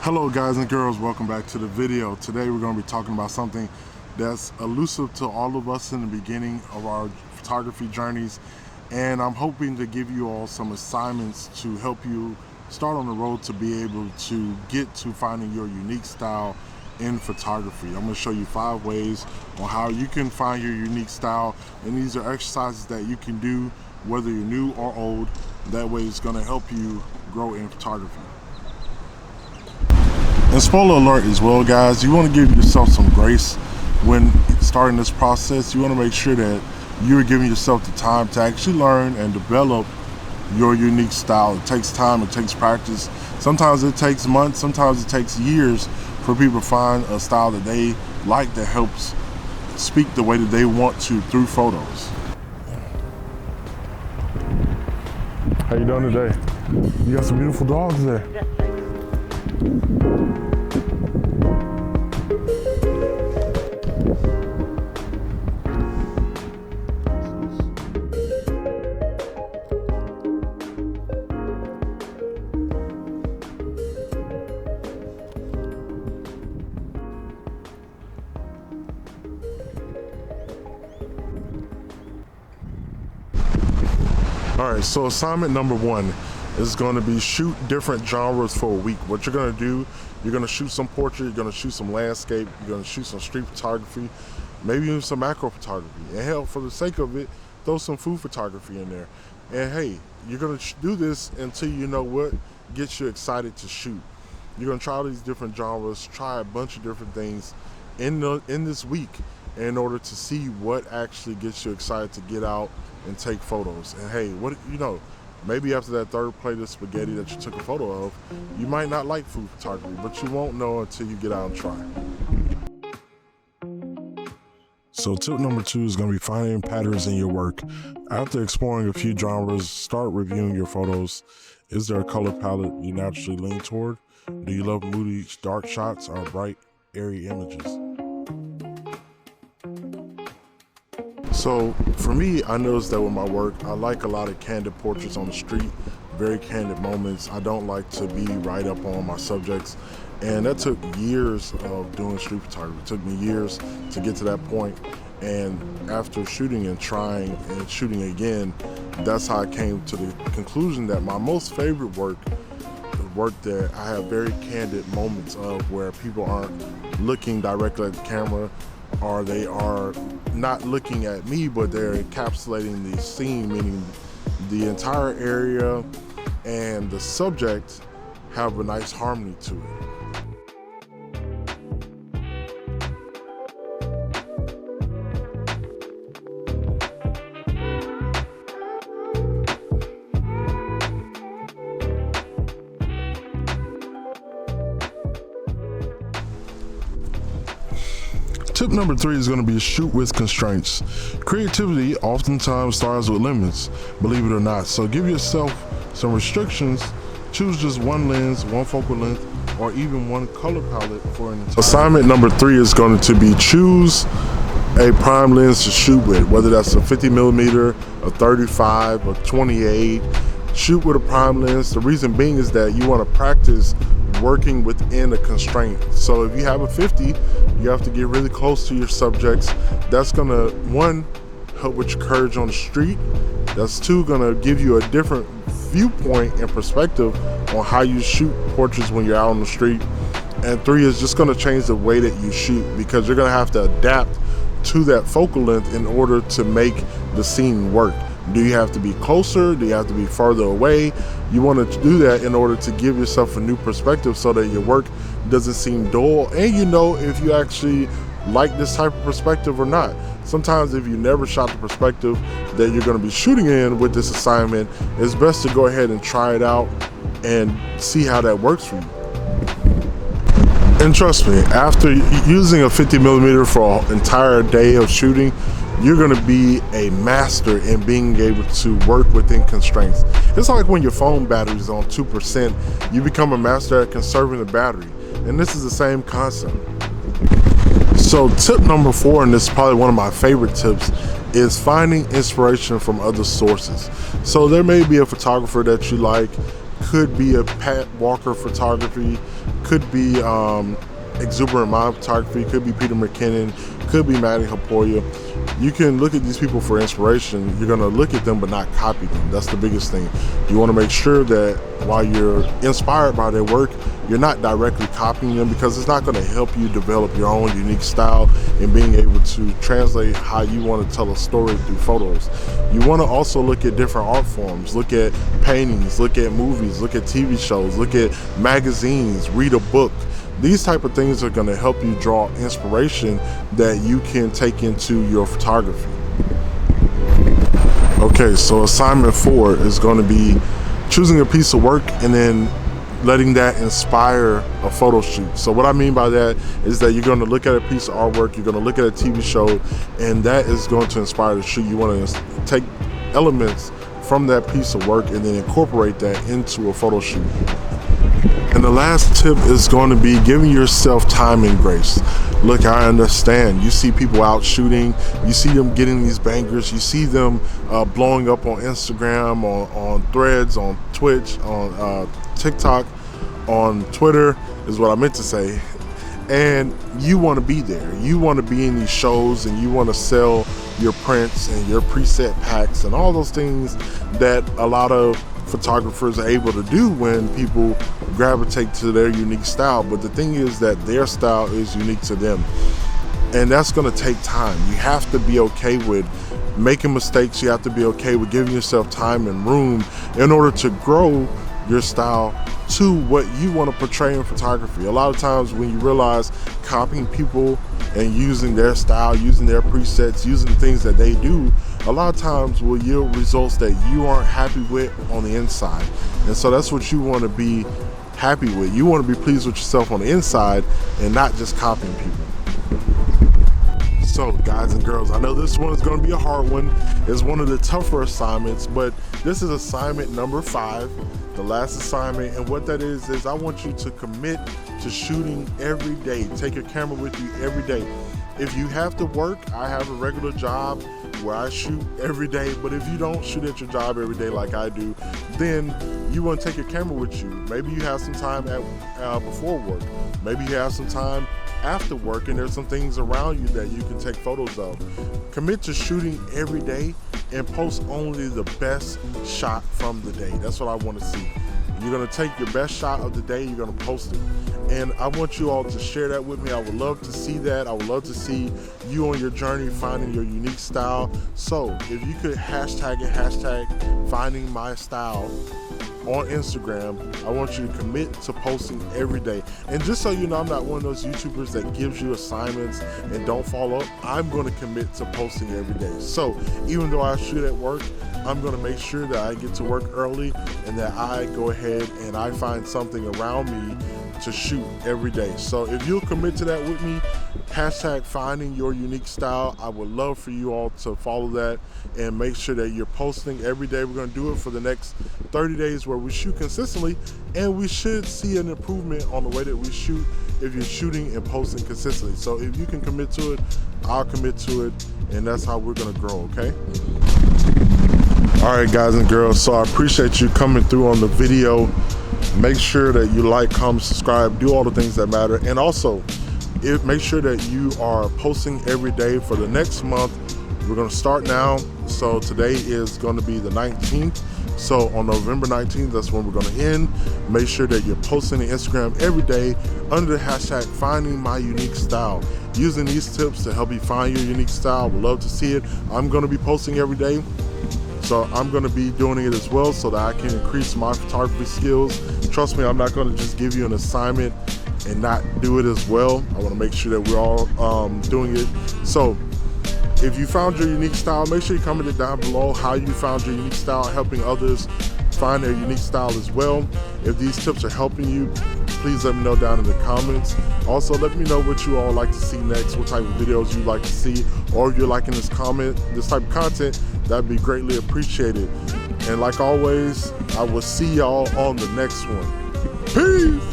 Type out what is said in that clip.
Hello guys and girls, welcome back to the video. Today we're going to be talking about something that's elusive to all of us in the beginning of our photography journeys, and I'm hoping to give you all some assignments to help you start on the road to be able to get to finding your unique style in photography. I'm going to show you 5 ways on how you can find your unique style, and these are exercises that you can do whether you're new or old. That way it's going to help you grow in photography. And spoiler alert as well, guys, you want to give yourself some grace when starting this process. You want to make sure that you're giving yourself the time to actually learn and develop your unique style. It takes time, it takes practice. Sometimes it takes months, sometimes it takes years for people to find a style that they like that helps speak the way that they want to through photos. How you doing today? You got some beautiful dogs there. Alright, so assignment number 1 is going to be shoot different genres for a week. What you're going to do, you're going to shoot some portrait, you're going to shoot some landscape, you're going to shoot some street photography, maybe even some macro photography. And hell, for the sake of it, throw some food photography in there. And hey, you're going to do this until you know what gets you excited to shoot. You're going to try all these different genres, try a bunch of different things in this week in order to see what actually gets you excited to get out and take photos. And hey, what you know, maybe after that 3rd plate of spaghetti that you took a photo of, you might not like food photography, but you won't know until you get out and try. So tip number 2 is going to be finding patterns in your work. After exploring a few genres, start reviewing your photos. Is there a color palette you naturally lean toward? Do you love moody, dark shots or bright, airy images? So for me, I noticed that with my work, I like a lot of candid portraits on the street, very candid moments. I don't like to be right up on my subjects. And that took years of doing street photography. It took me years to get to that point. And after shooting and trying and shooting again, that's how I came to the conclusion that my most favorite work, the work that I have very candid moments of where people aren't looking directly at the camera, or they are not looking at me, but they're encapsulating the scene, meaning the entire area and the subject have a nice harmony to it. Tip number 3 is going to be shoot with constraints. Creativity oftentimes starts with limits, believe it or not. So give yourself some restrictions. Choose just one lens, one focal length, or even one color palette for an entire. Assignment number 3 is going to be choose a prime lens to shoot with, whether that's a 50mm, a 35, a 28. Shoot with a prime lens. The reason being is that you want to practice working within a constraint. So if you have a 50, you have to get really close to your subjects. That's gonna, 1, help with your courage on the street. That's 2, gonna give you a different viewpoint and perspective on how you shoot portraits when you're out on the street. And 3 is just gonna change the way that you shoot, because you're gonna have to adapt to that focal length in order to make the scene work. Do you have to be closer? Do you have to be further away? You want to do that in order to give yourself a new perspective so that your work doesn't seem dull, and you know if you actually like this type of perspective or not. Sometimes if you never shot the perspective that you're going to be shooting in with this assignment, it's best to go ahead and try it out and see how that works for you. And trust me, after using a 50mm for an entire day of shooting, you're gonna be a master in being able to work within constraints. It's like when your phone battery is on 2%, you become a master at conserving the battery. And this is the same concept. So tip number 4, and this is probably one of my favorite tips, is finding inspiration from other sources. So there may be a photographer that you like, could be a Pat Walker photography, could be Exuberant Mind photography, could be Peter McKinnon, could be Matty Hapoya. You can look at these people for inspiration. You're gonna look at them but not copy them. That's the biggest thing. You wanna make sure that while you're inspired by their work, you're not directly copying them, because it's not gonna help you develop your own unique style and being able to translate how you wanna tell a story through photos. You wanna also look at different art forms, look at paintings, look at movies, look at TV shows, look at magazines, read a book. These type of things are going to help you draw inspiration that you can take into your photography. Okay, so assignment 4 is going to be choosing a piece of work and then letting that inspire a photo shoot. So what I mean by that is that you're going to look at a piece of artwork, you're going to look at a TV show, and that is going to inspire the shoot. You want to take elements from that piece of work and then incorporate that into a photo shoot. And the last tip is going to be giving yourself time and grace. Look, I understand. You see people out shooting, you see them getting these bangers, you see them blowing up on Instagram, on Threads, on Twitch, on TikTok, on Twitter is what I meant to say. And you want to be there. You want to be in these shows and you want to sell your prints and your preset packs and all those things that a lot of photographers are able to do when people gravitate to their unique style. But the thing is that their style is unique to them, and that's going to take time. You have to be okay with making mistakes. You have to be okay with giving yourself time and room in order to grow your style to what you want to portray in photography. A lot of times when you realize copying people and using their style, using their presets, using things that they do, a lot of times will yield results that you aren't happy with on the inside. And so that's what you want to be happy with. You want to be pleased with yourself on the inside and not just copying people. So guys and girls, I know this one is going to be a hard one. It's one of the tougher assignments, but this is assignment number 5, the last assignment. And what that is I want you to commit to shooting every day. Take your camera with you every day. If you have to work, I have a regular job where I shoot every day, but if you don't shoot at your job every day like I do, then you want to take your camera with you. Maybe you have some time before work. Maybe you have some time after work and there's some things around you that you can take photos of. Commit to shooting every day and post only the best shot from the day. That's what I want to see. You're going to take your best shot of the day, you're going to post it. And I want you all to share that with me. I would love to see that. I would love to see you on your journey finding your unique style. So if you could hashtag it, hashtag finding my style on Instagram, I want you to commit to posting every day. And just so you know, I'm not one of those YouTubers that gives you assignments and don't follow up. I'm going to commit to posting every day. So even though I shoot at work, I'm going to make sure that I get to work early and that I go ahead and I find something around me to shoot every day. So if you'll commit to that with me, hashtag finding your unique style, I would love for you all to follow that and make sure that you're posting every day. We're going to do it for the next 30 days where we shoot consistently, and we should see an improvement on the way that we shoot if you're shooting and posting consistently. So if you can commit to it, I'll commit to it, and that's how we're going to grow, okay? All right, guys and girls, so I appreciate you coming through on the video. Make sure that you like, comment, subscribe, do all the things that matter. And also, make sure that you are posting every day for the next month. We're going to start now. So today is going to be the 19th. So on November 19th, that's when we're going to end. Make sure that you're posting on Instagram every day under the hashtag finding my unique style. Using these tips to help you find your unique style. I would love to see it. I'm going to be posting every day. So I'm going to be doing it as well so that I can increase my photography skills. Trust me, I'm not going to just give you an assignment and not do it as well. I want to make sure that we're all doing it. So if you found your unique style, make sure you comment it down below how you found your unique style, helping others find their unique style as well. If these tips are helping you, please let me know down in the comments. Also, let me know what you all like to see next, what type of videos you'd like to see, or if you're liking this type of content, that'd be greatly appreciated. And like always, I will see y'all on the next one. Peace!